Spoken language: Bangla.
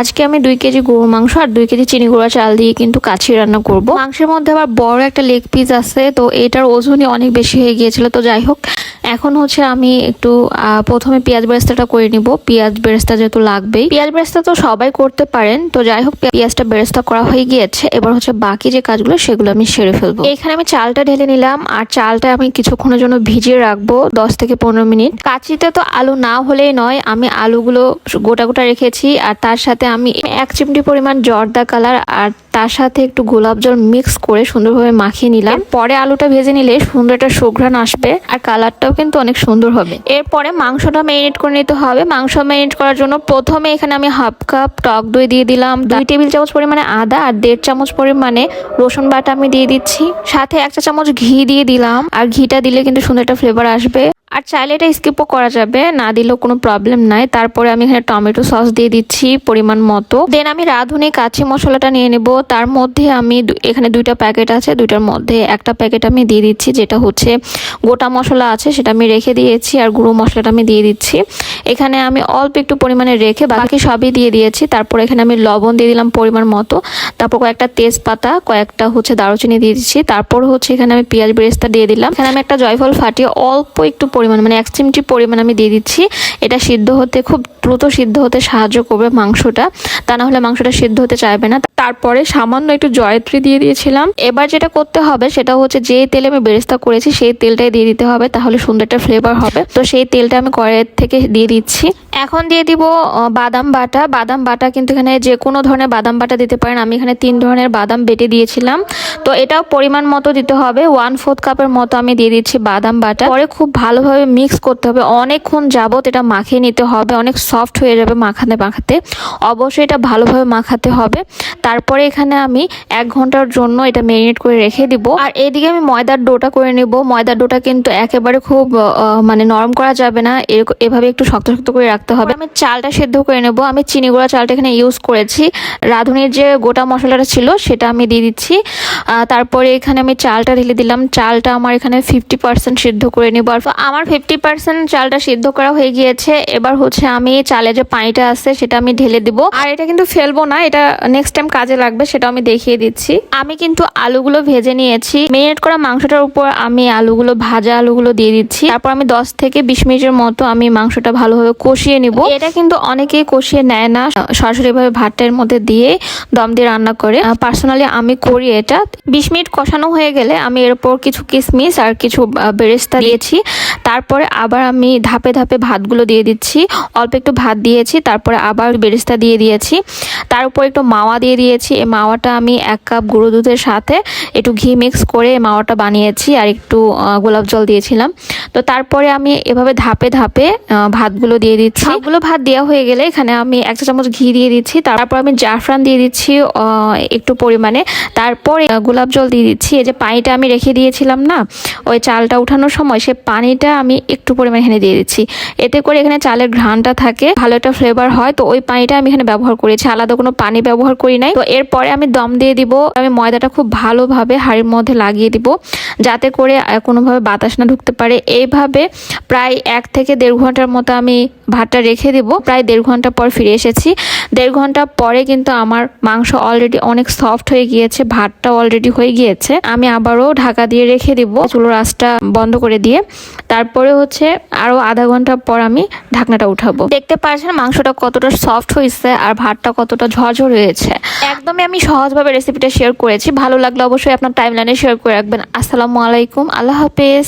আজকে আমি 2 কেজি গরুর মাংস আর 2 কেজি চিনি গুঁড়া চাল দিয়ে কিন্তু কাচ্চি রান্না করব। মাংসের মধ্যে আবার বড় একটা লেগ পিস আছে, তো এটার ওজনই অনেক বেশি হয়ে গিয়েছিল। তো যাই হোক, এখন হচ্ছে আমি একটু প্রথমে পেঁয়াজ বেরেস্তাটা করে নিব। পেঁয়াজ বেরেস্তা যেহেতু লাগবেই, পেঁয়াজ বেরেস্তা তো সবাই করতে পারেন। তো যাই হোক, পেঁয়াজটা বেরেস্তা করা হয়ে গিয়েছে। এবার হচ্ছে বাকি যে কাজগুলো সেগুলো আমি সেরে ফেলবো। এখানে আমি চালটা ঢেলে নিলাম, আর চালটা আমি কিছুক্ষণের জন্য ভিজিয়ে রাখবো 10 থেকে 15 মিনিট। কাচ্চিতে তো আলু না হলেই নয়, আমি আলুগুলো গোটা গোটা রেখেছি, আর তার সাথে আমি 1 চিমটি পরিমাণ জর্দা কালার আর তার সাথে একটু গোলাপ জল মিক্স করে সুন্দরভাবে মাখিয়ে নিলাম। পরে আলুটা ভেজে নিলে সুন্দর একটা সুঘ্রাণ আসবে, আর কালারটাও কিন্তু অনেক সুন্দর হবে। এরপরে মাংসটা ম্যারিনেট করে নিতে হবে। মাংস ম্যারিনেট করার জন্য প্রথমে এখানে আমি হাফ কাপ টক দই দিয়ে দিলাম, 2 টেবিল চামচ পরিমাণে আদা আর 1.5 চামচ পরিমাণে রসুন বাটা আমি দিয়ে দিচ্ছি। সাথে 1 চা চামচ ঘি দিয়ে দিলাম, আর ঘিটা দিলে কিন্তু সুন্দর একটা ফ্লেভার আসবে। আর চাইলে এটা স্কিপও করা যাবে, না দিলেও কোনো প্রবলেম নাই। তারপরে আমি এখানে টমেটো সস দিয়ে দিচ্ছি পরিমাণ মতো। দেন আমি রাঁধুনি কাচ্চি মশলাটা নিয়ে নেব। তার মধ্যে আমি এখানে 2টা প্যাকেট আছে, 2টার মধ্যে একটা প্যাকেট আমি দিয়ে দিচ্ছি, যেটা হচ্ছে গোটা মশলা আছে সেটা আমি রেখে দিয়েছি, আর গুঁড়ো মশলাটা আমি দিয়ে দিচ্ছি। এখানে আমি অল্প একটু পরিমাণে রেখে বাকি সবই দিয়ে দিয়েছি। তারপর এখানে আমি লবণ দিয়ে দিলাম পরিমাণ মতো, তারপর কয়েকটা তেজপাতা, কয়েকটা হচ্ছে দারুচিনি দিয়ে দিচ্ছি। তারপর হচ্ছে এখানে আমি পেঁয়াজ বেরেস্তা দিয়ে দিলাম। এখানে আমি একটা জয়ফল ফাটিয়ে অল্প একটু পরিমাণ, মানে 1 চিমটি পরিমাণ আমি দিয়ে দিচ্ছি। এটা সিদ্ধ হতে, খুব দ্রুত সিদ্ধ হতে সাহায্য করবে মাংসটা, তা না হলে মাংসটা সিদ্ধ হতে চাইবে না। তারপরে সামান্য একটু জয়ত্রী দিয়ে দিয়েছিলাম। এবার যেটা করতে হবে সেটা হচ্ছে যে তেলে আমি বেরেস্তা করেছি সেই তেলটাই দিয়ে দিতে হবে, তাহলে সুন্দর একটা ফ্লেভার হবে। তো সেই তেলটা আমি কড়াই থেকে দিয়ে দিচ্ছি। এখন দিয়ে দিব বাদাম বাটা। বাদাম বাটা কিন্তু এখানে যে কোনো ধরনের বাদাম বাটা দিতে পারেন। আমি এখানে 3 ধরনের বাদাম বেটে দিয়েছিলাম। তো এটাও পরিমাণ মতো দিতে হবে, 1/4 কাপের মতো আমি দিয়ে দিচ্ছি বাদাম বাটা। পরে খুব ভালোভাবে মিক্স করতে হবে, অনেকক্ষণ যাবত এটা মাখিয়ে নিতে হবে, অনেক সফট হয়ে যাবে মাখাতে মাখাতে। অবশ্যই এটা ভালোভাবে মাখাতে হবে। তারপরে এখানে আমি 1 ঘন্টার জন্য এটা ম্যারিনেট করে রেখে দিব। আর এইদিকে আমি ময়দার ডোটা করে নেব। ময়দার ডোটা কিন্তু একেবারে খুব মানে নরম করা যাবে না, এভাবে একটু শক্ত শক্ত করে রাখতে হবে। আমি চালটা সেদ্ধ করে নেব। আমি চিনি গুঁড়া চালটা এখানে ইউজ করেছি। রাঁধুনির যে গোটা মশলাটা ছিল সেটা আমি দিয়ে দিচ্ছি। তারপরে এখানে আমি চালটা ঢেলে দিলাম। চালটা আমার এখানে 50% সিদ্ধ করে নেব। আর আমার 50% চালটা সিদ্ধ করা হয়ে গিয়েছে। এবার হচ্ছে আমি চালে যে পানিটা আছে সেটা আমি ঢেলে দিব। আর এটা কিন্তু ফেলবো না, এটা নেক্সট টাইম কাজে লাগবে, সেটা আমি দেখিয়ে দিচ্ছি। আমি কিন্তু আলুগুলো ভেজে নিয়েছি। ম্যারিনেট করা মাংসটার উপর আমি ভাজা আলুগুলো দিয়ে দিচ্ছি। তারপর আমি 10 থেকে 20 মিনিটের মতো আমি মাংসটা ভালোভাবে কষিয়ে নিব। এটা কিন্তু অনেকেই কষিয়ে নেয় না, সরাসরি ভাবে ভাতের মধ্যে দিয়ে দম দিয়ে রান্না করে। পার্সোনালি আমি করি এটা। 20 মিনিট কষানো হয়ে গেলে আমি এর উপর কিছু কিশমিশ আর কিছু বেরেস্তা দিয়েছি। তারপরে আবার আমি ধাপে ধাপে ভাতগুলো দিয়ে দিচ্ছি। অল্প একটু ভাত দিয়েছি, তারপরে আবার বেরেস্তা দিয়ে দিয়েছি। তার উপর একটু মাওয়া দিয়ে দিয়েছি। এই মাওয়াটা আমি 1 কাপ গুঁড়ো দুধের সাথে একটু ঘি মিক্স করে মাওয়াটা বানিয়েছি, আর একটু গোলাপ জল দিয়েছিলাম। তো তারপরে আমি এভাবে ধাপে ধাপে ভাতগুলো দিয়ে দিচ্ছি। সবগুলো ভাত দেওয়া হয়ে গেলে এখানে আমি 1 চা চামচ ঘি দিয়ে দিচ্ছি। তারপর আমি জাফরান দিয়ে দিচ্ছি একটু পরিমাণে। তারপর গোলাপ জল দিয়ে দিচ্ছি। এই যে পানিটা আমি রেখে দিয়েছিলাম না ওই চালটা উঠানোর সময়, সে পানিটা আমি একটু পরিমাণে এখানে দিয়ে দিচ্ছি। এতে করে এখানে চালের ঘ্রাণটা থাকে, ভালো একটা ফ্লেভার হয়। তো ওই পানিটা আমি এখানে ব্যবহার করেছি, আলাদা কোনো পানি ব্যবহার করি নাই। তো এরপরে আমি দম দিয়ে দিব। আমি ময়দাটা খুব ভালোভাবে হাঁড়ির মধ্যে লাগিয়ে দিব, যাতে করে কোনোভাবে বাতাস না ঢুকতে পারে। এইভাবে প্রায় 1 থেকে 1.5 ঘন্টার মতো আমি ভাতটা রেখে দেব। প্রায় 1.5 ঘন্টা পর ফিরে এসেছি। 1.5 ঘন্টা পরে কিন্তু আমার মাংস অলরেডি অনেক সফট হয়ে গিয়েছে, ভাতটা অলরেডি হয়ে গিয়েছে। আমি আবারও ঢাকা দিয়ে রেখে দিব, চুলোর আঁচটা বন্ধ করে দিয়ে। তারপরে হচ্ছে আরো আধা ঘন্টা পর আমি ঢাকনাটা উঠাবো। দেখতে পাচ্ছেন মাংসটা কতটা সফট হয়েছে আর ভাতটা কতটা ঝরঝর হয়েছে। একদমই আমি সহজভাবে রেসিপিটা শেয়ার করেছি। ভালো লাগলে অবশ্যই আপনার টাইমলাইনে শেয়ার করে রাখবেন। আসসালামু আলাইকুম, আল্লাহ হাফেজ।